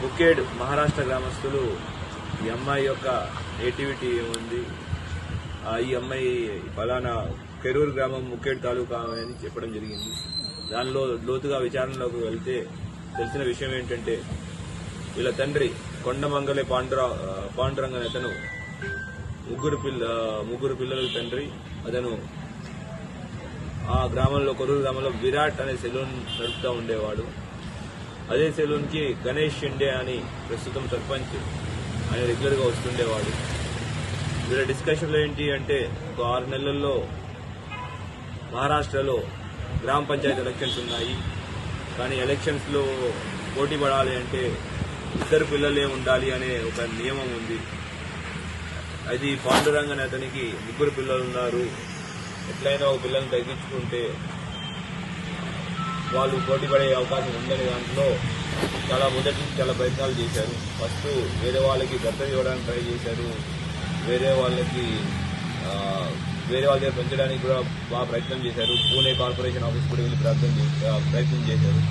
ముఖేడ్ మహారాష్ట్ర గ్రామస్తులు ఈ అమ్మాయి యొక్క నేటివిటీ ఏముంది, ఈ అమ్మాయి ఫలానా కెరూరు గ్రామం ముఖేడ్ తాలూకా అని చెప్పడం జరిగింది. దానిలో లోతుగా విచారణలోకి వెళ్తే తెలిసిన విషయం ఏంటంటే వీళ్ళ తండ్రి కొండమంగళి పాండురంగ అతను ముగ్గురు పిల్లల తండ్రి. అతను ఆ గ్రామంలో కొరూరు గ్రామంలో విరాట్ అనే సెలూన్ నడుపుతూ ఉండేవాడు. అదే సెలూన్ కి గణేష్ షిండే అని ప్రస్తుతం సర్పంచ్ ఆయన రెగ్యులర్ గా వస్తుండేవాడు. వీళ్ళ డిస్కషన్లో ఏంటి అంటే ఒక 6 నెలల్లో మహారాష్ట్రలో గ్రామ పంచాయతీ ఎలక్షన్స్ ఉన్నాయి. కానీ ఎలక్షన్స్ లో పోటీ పడాలి అంటే 2 పిల్లలే ఉండాలి అనే ఒక నియమం ఉంది. అది పాండురంగన్ అతనికి 3 పిల్లలు ఉన్నారు. ఎట్లయినా ఒక పిల్లల్ని తగ్గించుకుంటే వాళ్ళు పోటీ పడే అవకాశం ఉందని దాంట్లో మొదటి నుంచి చాలా ప్రయత్నాలు చేశారు. ఫస్ట్ వేరే వాళ్ళకి దత్తత ఇవ్వడానికి ట్రై చేశారు. వేరే వాళ్ళ దగ్గర పెంచడానికి కూడా బాగా ప్రయత్నం చేశారు. పూణే కార్పొరేషన్ ఆఫీస్ కూడా వెళ్ళి ప్రయత్నం చేశారు.